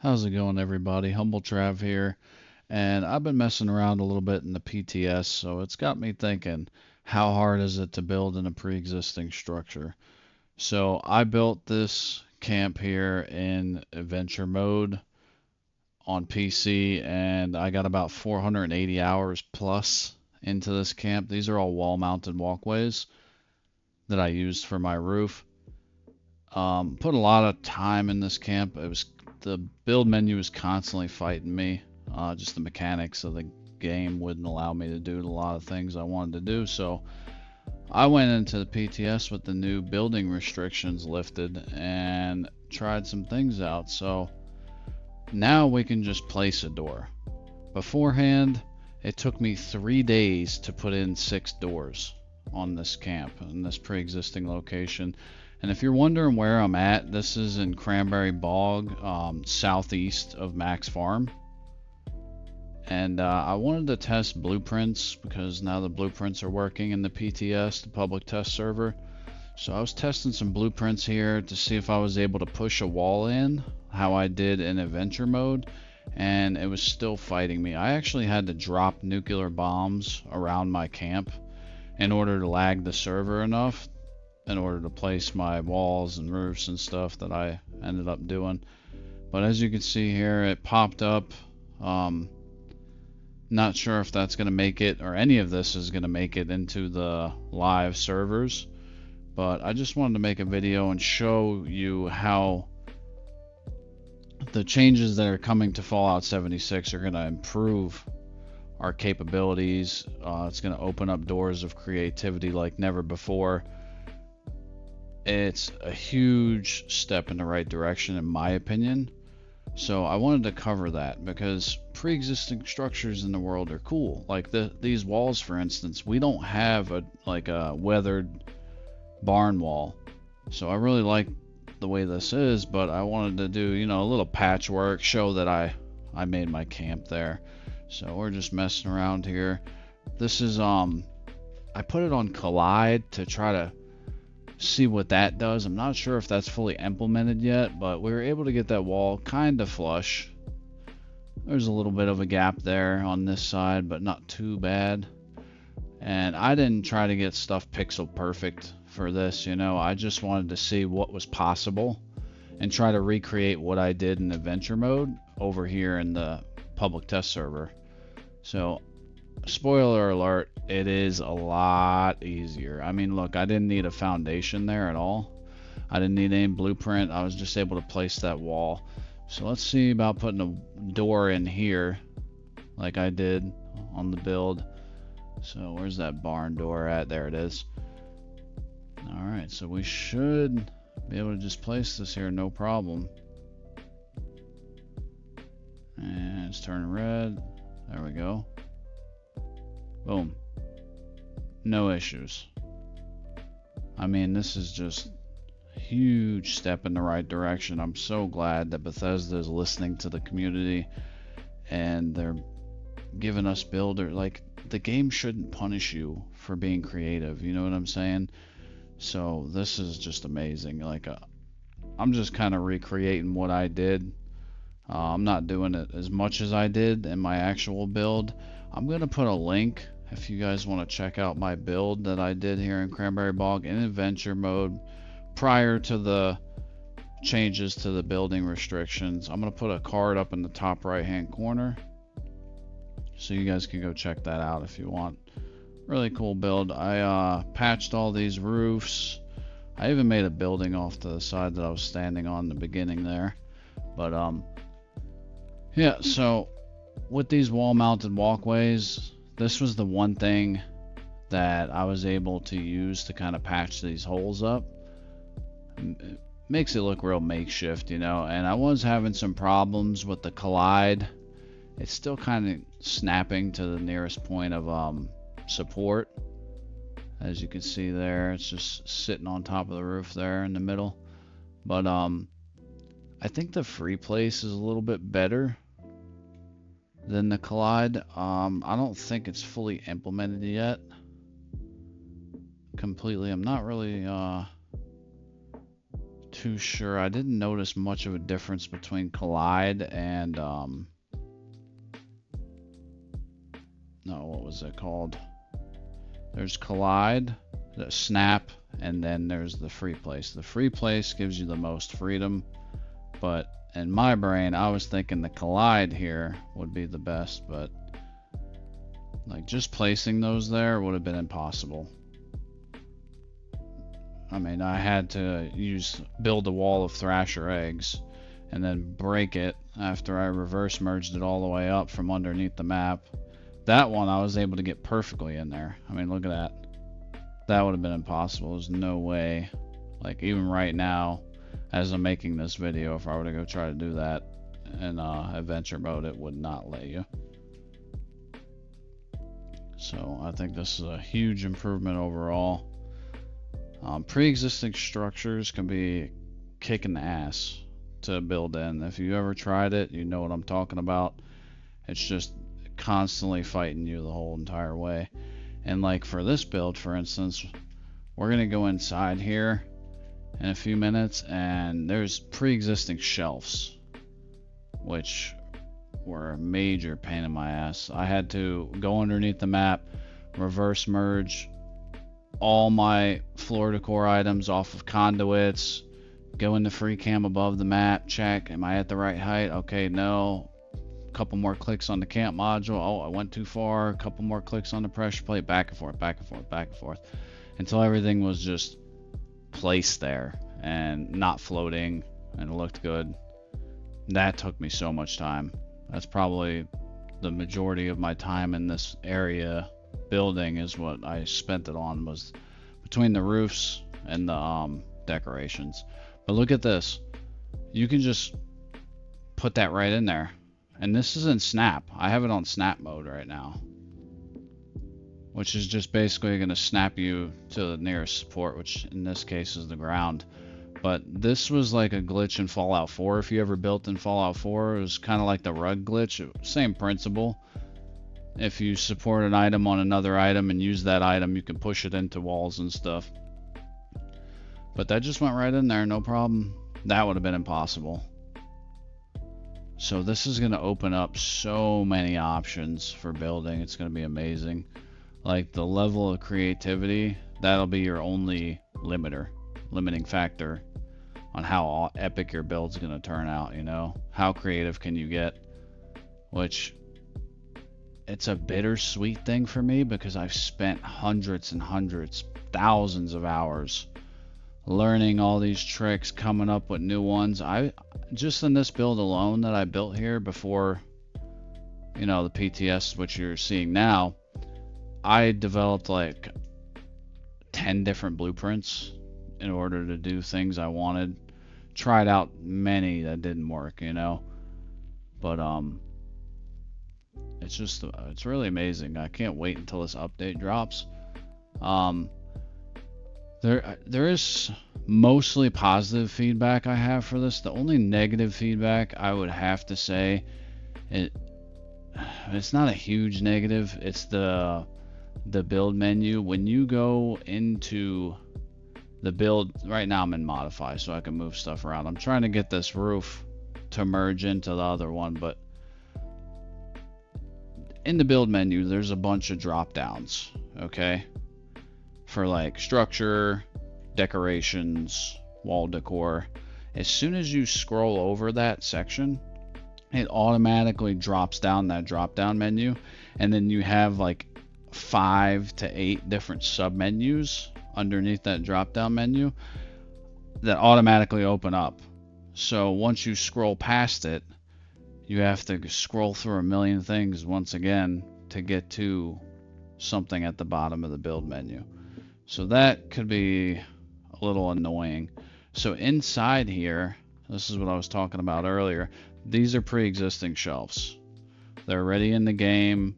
How's it going, everybody? Humble Trav here, and I've been messing around a little bit in the PTS, so it's got me thinking, how hard is it to build in a pre-existing structure? So I built this camp here in adventure mode on PC, and I got about 480 hours plus into this camp. These are all wall-mounted walkways that I used for my roof. Put a lot of time in this camp. The build menu was constantly fighting me. Just the mechanics of the game wouldn't allow me to do a lot of things I wanted to do. So I went into the PTS with the new building restrictions lifted and tried some things out. So now we can just place a door. Beforehand, it took me 3 days to put in 6 doors on this camp in this pre-existing location. And if you're wondering where I'm at, this is in Cranberry Bog, southeast of Max Farm. And I wanted to test blueprints because now the blueprints are working in the PTS, the public test server. So I was testing some blueprints here to see if I was able to push a wall in, how I did in adventure mode, and it was still fighting me. I actually had to drop nuclear bombs around my camp in order to lag the server enough in order to place my walls and roofs and stuff that I ended up doing. But as you can see here, it popped up. Not sure if that's going to make it, or any of this is going to make it into the live servers. But I just wanted to make a video and show you how the changes that are coming to Fallout 76 are going to improve our capabilities. It's going to open up doors of creativity like never before. It's a huge step in the right direction, in my opinion. So I wanted to cover that because pre-existing structures in the world are cool. Like these walls, for instance, we don't have a weathered barn wall. So I really like the way this is, but I wanted to do, a little patchwork, show that I made my camp there. So we're just messing around here. This is I put it on Collide to try to see what that does. I'm not sure if that's fully implemented yet, but we were able to get that wall kind of flush. There's a little bit of a gap there on this side, but not too bad. And I didn't try to get stuff pixel perfect for this, I just wanted to see what was possible and try to recreate what I did in adventure mode over here in the public test server. So spoiler alert, it is a lot easier. I mean, look, I didn't need a foundation there at all. I didn't need any blueprint. I was just able to place that wall. So let's see about putting a door in here like I did on the build. So where's that barn door at? There it is. Alright, so we should be able to just place this here, no problem. And it's turning red. There we go. Boom. No issues. I mean, this is just a huge step in the right direction. I'm so glad that Bethesda is listening to the community and they're giving us builder. Like, the game shouldn't punish you for being creative, you know what I'm saying? So this is just amazing. Like, I'm just kind of recreating what I did. I'm not doing it as much as I did in my actual build. I'm going to put a link if you guys want to check out my build that I did here in Cranberry Bog in adventure mode prior to the changes to the building restrictions. I'm going to put a card up in the top right hand corner so you guys can go check that out if you want. Really cool build. I patched all these roofs. I even made a building off to the side that I was standing on in the beginning there. But yeah, so with these wall mounted walkways, this was the one thing that I was able to use to kind of patch these holes up. It makes it look real makeshift, and I was having some problems with the Collide. It's still kind of snapping to the nearest point of support. As you can see there, it's just sitting on top of the roof there in the middle. But I think the free place is a little bit better than the Collide. I don't think it's fully implemented yet completely. I'm not really too sure. I didn't notice much of a difference between Collide and no, what was it called? There's Collide, the Snap, and then there's the Free Place. The Free Place gives you the most freedom, but in my brain, I was thinking the Collide here would be the best, but like just placing those there would have been impossible. I mean, I had to build a wall of Thrasher eggs and then break it after I reverse merged it all the way up from underneath the map. That one I was able to get perfectly in there. I mean, look at that. That would have been impossible. There's no way. Like, even right now, as I'm making this video, if I were to go try to do that in adventure mode, it would not let you. So I think this is a huge improvement overall. Pre-existing structures can be kicking ass to build in. If you ever tried it, you know what I'm talking about. It's just constantly fighting you the whole entire way. And like for this build, for instance, we're gonna go inside here in a few minutes, and there's pre-existing shelves, which were a major pain in my ass. I had to go underneath the map, reverse merge all my floor decor items off of conduits, go into free cam above the map, check, am I at the right height? Okay, no. A couple more clicks on the camp module. Oh, I went too far. A couple more clicks on the pressure plate. Back and forth, back and forth, back and forth, until everything was just placed there and not floating and it looked good. That took me so much time. That's probably the majority of my time in this area building is what I spent it on, was between the roofs and the decorations. But look at this. You can just put that right in there. And this is in Snap. I have it on Snap mode right now, which is just basically going to snap you to the nearest support, which in this case is the ground. But this was like a glitch in Fallout 4. If you ever built in Fallout 4, it was kind of like the rug glitch. Same principle. If you support an item on another item and use that item, you can push it into walls and stuff. But that just went right in there, no problem. That would have been impossible. So this is going to open up so many options for building. It's going to be amazing. Like the level of creativity, that'll be your only limiting factor on how epic your build's going to turn out, you know? How creative can you get? Which, it's a bittersweet thing for me because I've spent hundreds and hundreds, thousands of hours learning all these tricks, coming up with new ones. I just in this build alone that I built here before, you know, the PTS, which you're seeing now, I developed like 10 different blueprints in order to do things I wanted. Tried out many that didn't work, you know, but it's really amazing. I can't wait until this update drops. There is mostly positive feedback I have for this. The only negative feedback I would have to say, it's not a huge negative. It's the build menu. When you go into the build, right now I'm in modify so I can move stuff around. I'm trying to get this roof to merge into the other one, but in the build menu there's a bunch of drop downs, okay, for like structure, decorations, wall decor. As soon as you scroll over that section, it automatically drops down that drop down menu, and then you have like 5 to 8 different sub menus underneath that drop down menu that automatically open up. So once you scroll past it, you have to scroll through a million things once again to get to something at the bottom of the build menu. So that could be a little annoying. So inside here, this is what I was talking about earlier. These are pre-existing shelves. They're already in the game.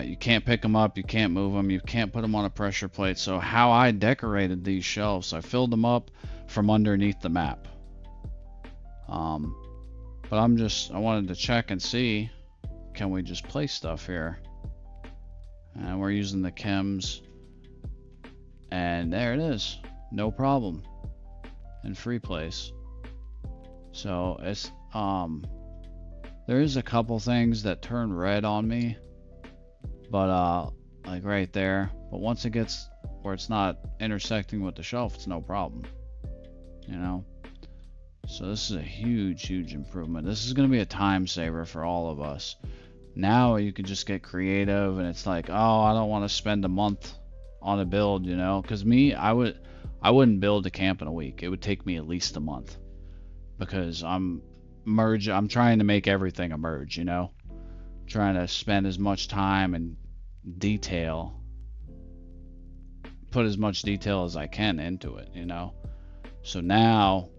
You can't pick them up, you can't move them, you can't put them on a pressure plate. So how I decorated these shelves, I filled them up from underneath the map. But I wanted to check and see, can we just place stuff here? And we're using the chems, and there it is, no problem. and free place. So it's there is a couple things that turn red on me, but like right there. But once it gets where it's not intersecting with the shelf, it's no problem, you know. So this is a huge improvement. This is going to be a time saver for all of us. Now you can just get creative, and it's like, oh, I don't want to spend a month on a build, you know. Because me, I wouldn't build a camp in a week. It would take me at least a month, because I'm trying to make everything a merge, you know. Trying to spend as much time and detail, put as much detail as I can into it, you know. So now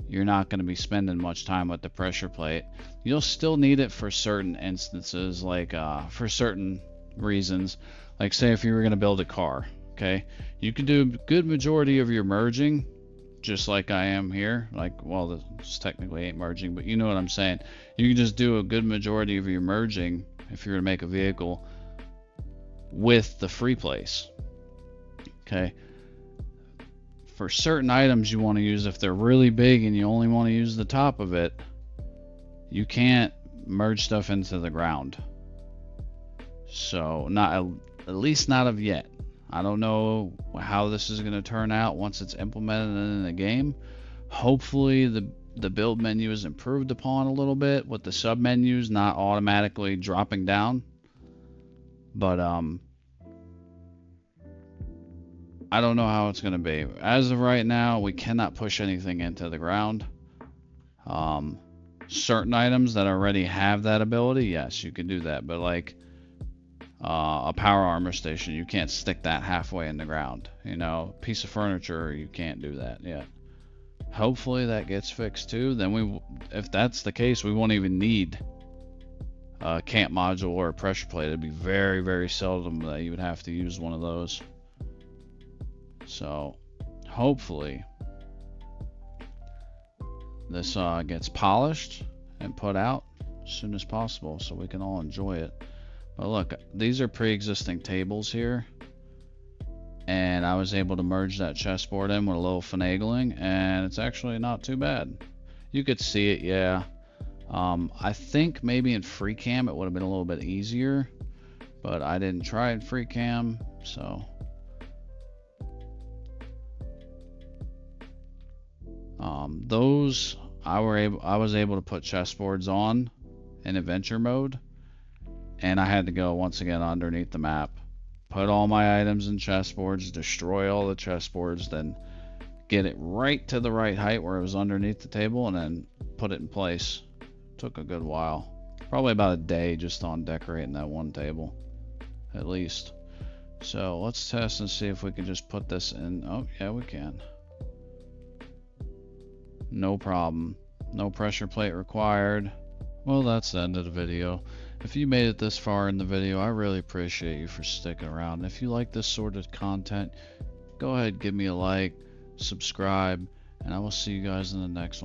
you're not going to be spending much time with the pressure plate. You'll still need it for certain instances, like for certain reasons. Like say if you were going to build a car, okay, you can do a good majority of your merging just like I am here. Like, well, this technically ain't merging, but you know what I'm saying. You can just do a good majority of your merging if you're going to make a vehicle with the free place, okay. For certain items you want to use, if they're really big and you only want to use the top of it, you can't merge stuff into the ground. So not at least not of yet. I don't know how this is going to turn out once it's implemented in the game. Hopefully the build menu is improved upon a little bit with the sub menus not automatically dropping down. But I don't know how it's going to be. As of right now, we cannot push anything into the ground. Certain items that already have that ability, yes, you can do that. But like a power armor station, you can't stick that halfway in the ground. You know, piece of furniture, you can't do that yet. Hopefully that gets fixed too. Then if that's the case, we won't even need a camp module or a pressure plate. It'd be very seldom that you would have to use one of those. So hopefully this gets polished and put out as soon as possible so we can all enjoy it. But look, these are pre-existing tables here, and I was able to merge that chessboard in with a little finagling, and it's actually not too bad. You could see it, yeah. I think maybe in free cam it would have been a little bit easier, but I didn't try in free cam, so those I was able to put chessboards on in adventure mode, and I had to go once again underneath the map, put all my items in chessboards, destroy all the chessboards, then get it right to the right height where it was underneath the table, and then put it in place. Took a good while, probably about a day just on decorating that one table at least. So let's test and see if we can just put this in. Oh yeah, we can. No problem. No pressure plate required. Well, that's the end of the video. If you made it this far in the video, I really appreciate you for sticking around. If you like this sort of content, go ahead, give me a like, subscribe, and I will see you guys in the next one.